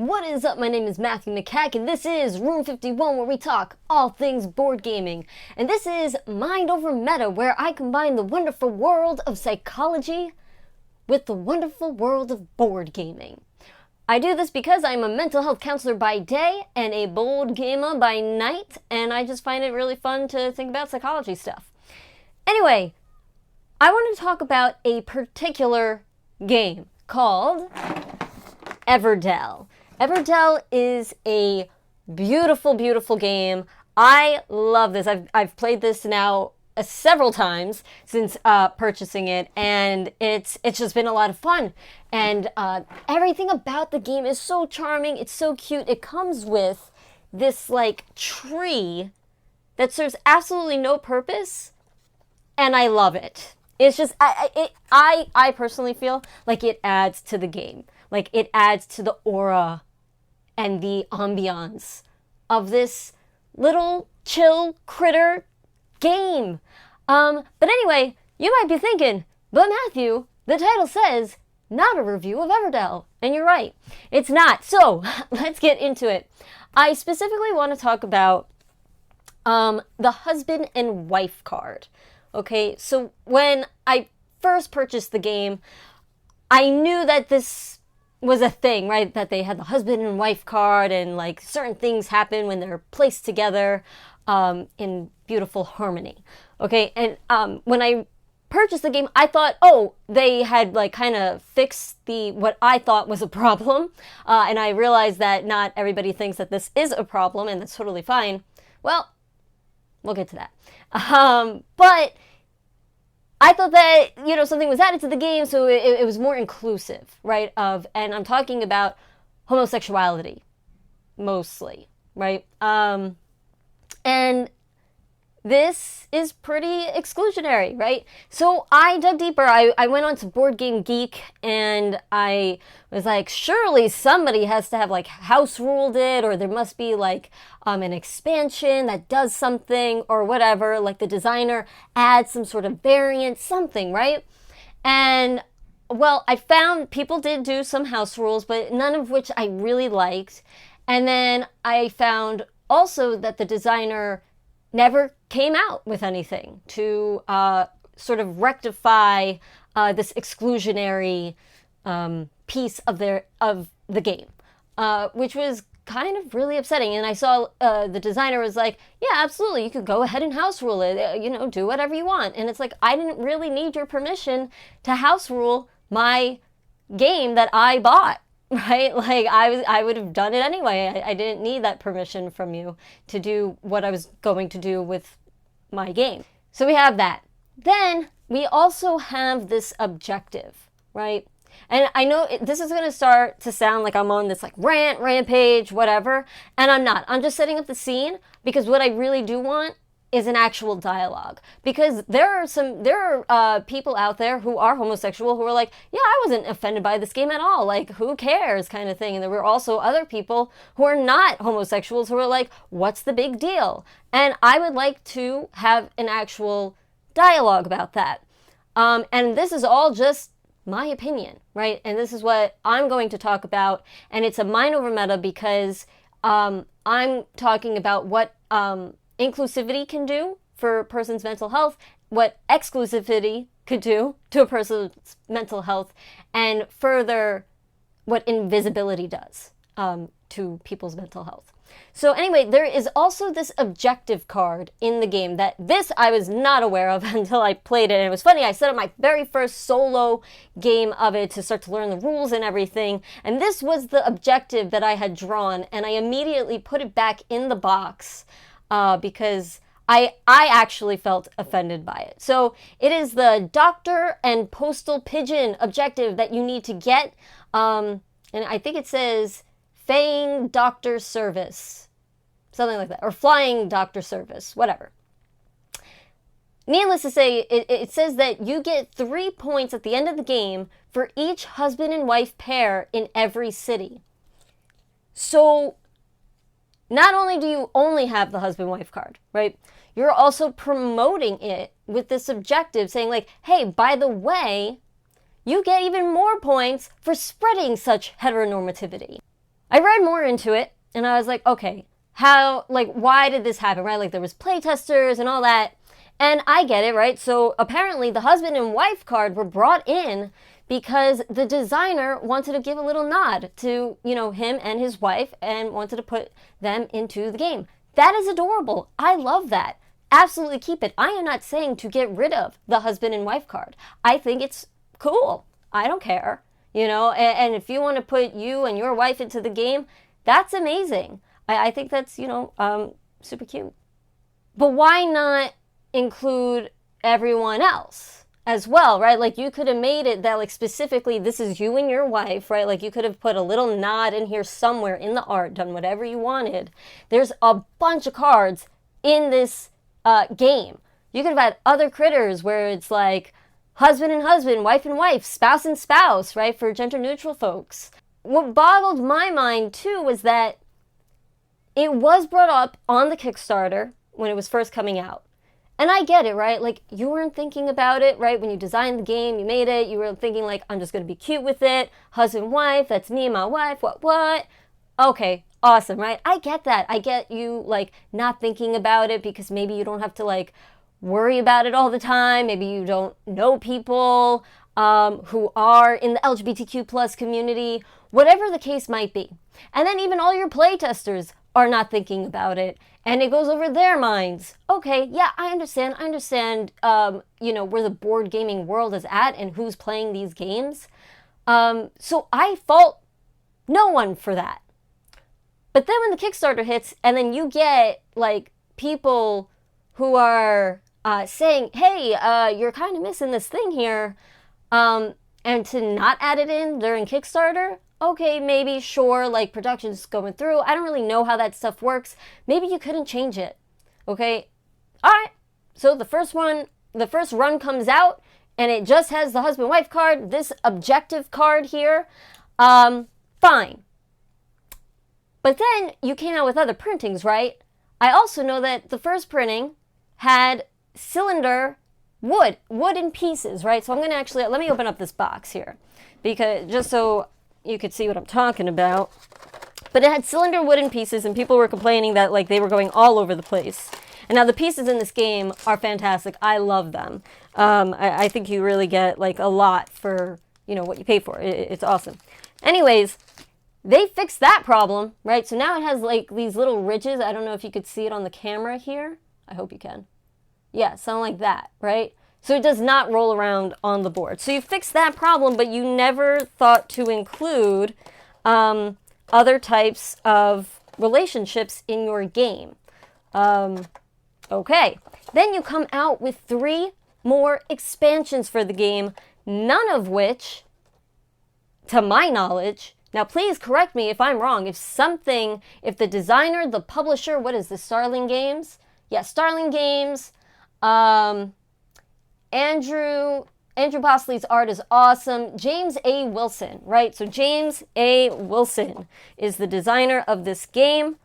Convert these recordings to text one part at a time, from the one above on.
What is up? My name is Matthew Makak, and this is Room 51, where we talk all things board gaming. And this is Mind Over Meta, where I combine the wonderful world of psychology with the wonderful world of board gaming. I do this because I'm a mental health counselor by day and a board gamer by night, and I just find it really fun to think about psychology stuff. Anyway, I want to talk about a particular game called Everdell. Everdell is a beautiful, beautiful game. I love this. I've played this now several times since purchasing it, and it's just been a lot of fun. And everything about the game is so charming. It's so cute. It comes with this like tree that serves absolutely no purpose, and I love it. It's just I personally feel like it adds to the game. Like, it adds to the aura and the ambiance of this little chill critter game. But anyway, you might be thinking, but Matthew, the title says not a review of Everdell. And you're right, it's not. So let's get into it. I specifically want to talk about the husband and wife card. Okay, so when I first purchased the game, I knew that this was a thing, right? That they had the husband and wife card, and like certain things happen when they're placed together in beautiful harmony. Okay, and when I purchased the game, I thought, oh, they had like kind of fixed what I thought was a problem, and I realized that not everybody thinks that this is a problem, and that's totally fine. Well, we'll get to that. But I thought that, something was added to the game, so it was more inclusive, right? And I'm talking about homosexuality, mostly, right? And this is pretty exclusionary, right? So I dug deeper. I went on to Board Game Geek, and I was like, surely somebody has to have like house ruled it, or there must be like an expansion that does something or whatever, like the designer adds some sort of variant, something, right? And well, I found people did do some house rules, but none of which I really liked. And then I found also that the designer never came out with anything to sort of rectify this exclusionary piece of the game, which was kind of really upsetting. And I saw the designer was like, yeah, absolutely, you could go ahead and house rule it, do whatever you want. And it's like, I didn't really need your permission to house rule my game that I bought. Right? Like, I would have done it anyway. I didn't need that permission from you to do what I was going to do with my game. So we have that. Then we also have this objective, right? And I know this is going to start to sound like I'm on this like rampage, whatever. And I'm not. I'm just setting up the scene, because what I really do want is an actual dialogue, because there are people out there who are homosexual who are like, yeah, I wasn't offended by this game at all, like, who cares, kind of thing. And there were also other people who are not homosexuals who are like, what's the big deal? And I would like to have an actual dialogue about that. And this is all just my opinion, right? And this is what I'm going to talk about, and it's a mind over meta, because I'm talking about what inclusivity can do for a person's mental health, what exclusivity could do to a person's mental health, and further, what invisibility does to people's mental health. So anyway, there is also this objective card in the game that this I was not aware of until I played it. And it was funny, I set up my very first solo game of it to start to learn the rules and everything. And this was the objective that I had drawn, and I immediately put it back in the box because I actually felt offended by it. So it is the Doctor and Postal Pigeon objective that you need to get. And I think it says Faying Doctor Service, something like that, or Flying Doctor Service, whatever. Needless to say, it says that you get 3 points at the end of the game for each husband and wife pair in every city. So not only do you only have the husband-wife card, right? You're also promoting it with this objective, saying like, hey, by the way, you get even more points for spreading such heteronormativity. I read more into it and I was like, okay, how, like, why did this happen, right? Like, there was playtesters and all that. And I get it, right? So apparently the husband and wife card were brought in because the designer wanted to give a little nod to, him and his wife and wanted to put them into the game. That is adorable. I love that. Absolutely keep it. I am not saying to get rid of the husband and wife card. I think it's cool. I don't care. And if you want to put you and your wife into the game, that's amazing. I think that's, super cute. But why not include everyone else as well, right? Like, you could have made it that, like, specifically this is you and your wife, right? Like, you could have put a little nod in here somewhere in the art, done whatever you wanted. There's a bunch of cards in this game. You could have had other critters where it's like husband and husband, wife and wife, spouse and spouse, right? For gender neutral folks. What boggled my mind too was that it was brought up on the Kickstarter when it was first coming out. And I get it, right? Like, you weren't thinking about it, right? When you designed the game, you made it, you were thinking, like, I'm just going to be cute with it. Husband, wife, that's me and my wife, what? Okay, awesome, right? I get that. I get you, like, not thinking about it because maybe you don't have to, like, worry about it all the time. Maybe you don't know people who are in the LGBTQ plus community, whatever the case might be. And then even all your playtesters are not thinking about it, and it goes over their minds. Okay, yeah, I understand, where the board gaming world is at and who's playing these games. So I fault no one for that. But then when the Kickstarter hits, and then you get, like, people who are saying, hey, you're kind of missing this thing here, and to not add it in during Kickstarter, okay, maybe, sure, like, production's going through. I don't really know how that stuff works. Maybe you couldn't change it. Okay? All right. So the first run comes out, and it just has the husband-wife card, this objective card here. Fine. But then you came out with other printings, right? I also know that the first printing had cylinder wooden pieces, right? So I'm going to actually, let me open up this box here, because just so you could see what I'm talking about. But it had cylinder wooden pieces, and people were complaining that, like, they were going all over the place. And now the pieces in this game are fantastic. I love them. I think you really get, like, a lot for, what you pay for. It's awesome. Anyways, they fixed that problem, right? So now it has, like, these little ridges. I don't know if you could see it on the camera here. I hope you can. Yeah, something like that, right? So it does not roll around on the board. So you fixed that problem, but you never thought to include other types of relationships in your game. Okay. Then you come out with 3 more expansions for the game, none of which, to my knowledge, now please correct me if I'm wrong, if the designer, the publisher, what is this, Starling Games? Yeah, Starling Games, Andrew Bosley's art is awesome. James A. Wilson, right? So James A. Wilson is the designer of this game,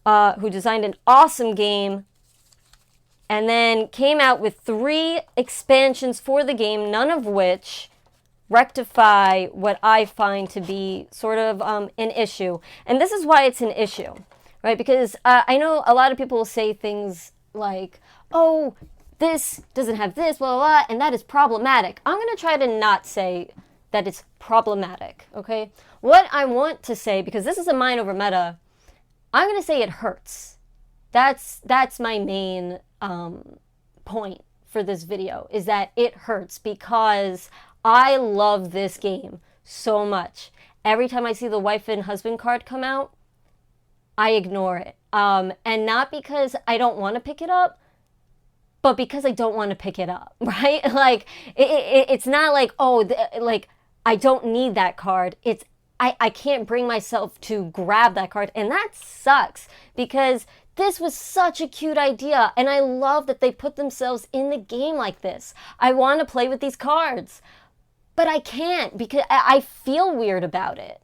who designed an awesome game, and then came out with 3 expansions for the game, none of which rectify what I find to be sort of an issue. And this is why it's an issue, right? Because I know a lot of people will say things like, oh, this doesn't have this, blah, blah, blah, and that is problematic. I'm going to try to not say that it's problematic, okay? What I want to say, because this is a mind over meta, I'm going to say it hurts. That's my main point for this video, is that it hurts because I love this game so much. Every time I see the wife and husband card come out, I ignore it. And not because I don't want to pick it up, but because I don't want to pick it up, right? Like, it's not like, oh, like, I don't need that card. It's, I can't bring myself to grab that card. And that sucks because this was such a cute idea. And I love that they put themselves in the game like this. I want to play with these cards, but I can't because I feel weird about it,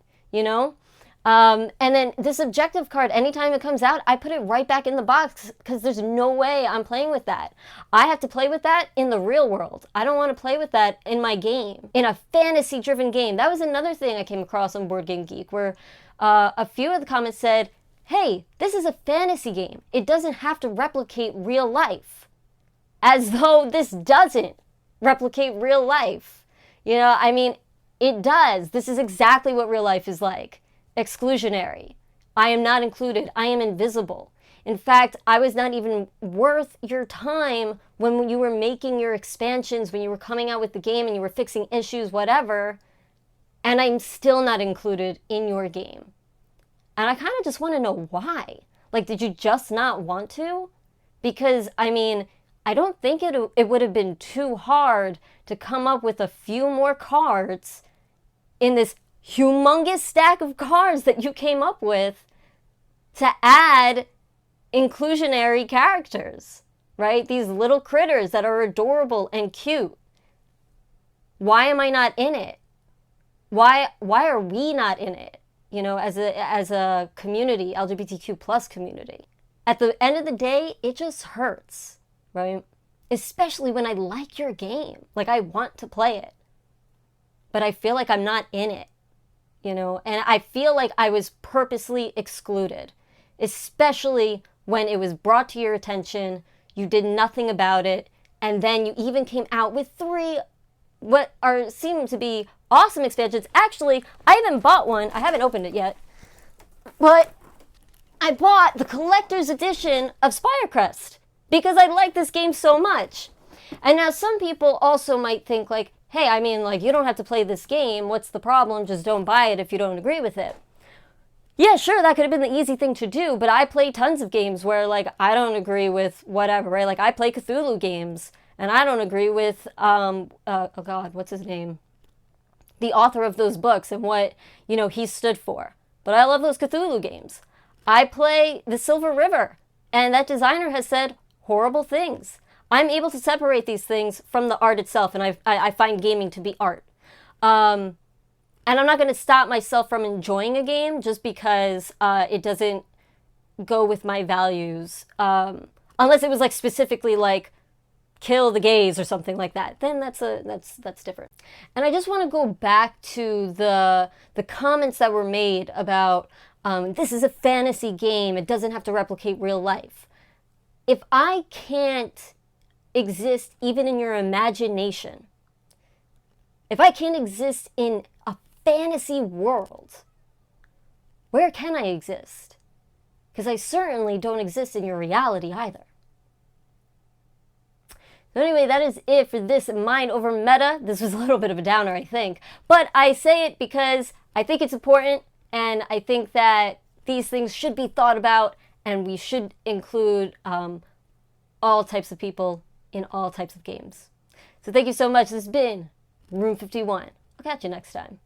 And then this objective card, anytime it comes out, I put it right back in the box because there's no way I'm playing with that. I have to play with that in the real world. I don't want to play with that in my game, in a fantasy-driven game. That was another thing I came across on Board Game Geek, where A few of the comments said, hey, this is a fantasy game. It doesn't have to replicate real life. As though this doesn't replicate real life. You know, I mean, it does. This is exactly what real life is like. Exclusionary. I am not included. I am invisible. In fact, I was not even worth your time when you were making your expansions, when you were coming out with the game and you were fixing issues, whatever, and I'm still not included in your game. And I kind of just want to know why. Like, did you just not want to? Because, I mean, I don't think it would have been too hard to come up with a few more cards in this humongous stack of cards that you came up with to add inclusionary characters, right? These little critters that are adorable and cute. Why am I not in it? Why are we not in it? You know, as a community, LGBTQ plus community. At the end of the day, it just hurts, right? Especially when I like your game. Like, I want to play it. But I feel like I'm not in it, you know? And I feel like I was purposely excluded, especially when it was brought to your attention, you did nothing about it, and then you even came out with 3 what seem to be awesome expansions. Actually, I even bought one. I haven't opened it yet. But I bought the collector's edition of Spirecrest because I like this game so much. And now some people also might think like, hey, I mean, like, you don't have to play this game. What's the problem? Just don't buy it if you don't agree with it. Yeah, sure, that could have been the easy thing to do, but I play tons of games where, like, I don't agree with whatever, right? Like, I play Cthulhu games, and I don't agree with, oh God, what's his name? The author of those books and what, you know, he stood for. But I love those Cthulhu games. I play The Silver River, and that designer has said horrible things. I'm able to separate these things from the art itself, and I find gaming to be art. And I'm not going to stop myself from enjoying a game just because it doesn't go with my values. Unless it was like specifically like kill the gays or something like that. Then that's different. And I just want to go back to the comments that were made about this is a fantasy game. It doesn't have to replicate real life. If I can't exist even in your imagination, if I can't exist in a fantasy world, where can I exist? Because I certainly don't exist in your reality either. So anyway, that is it for this Mind Over Meta. This was a little bit of a downer, I think. But I say it because I think it's important, and I think that these things should be thought about, and we should include all types of people in all types of games. So thank you so much. This has been Room 51. I'll catch you next time.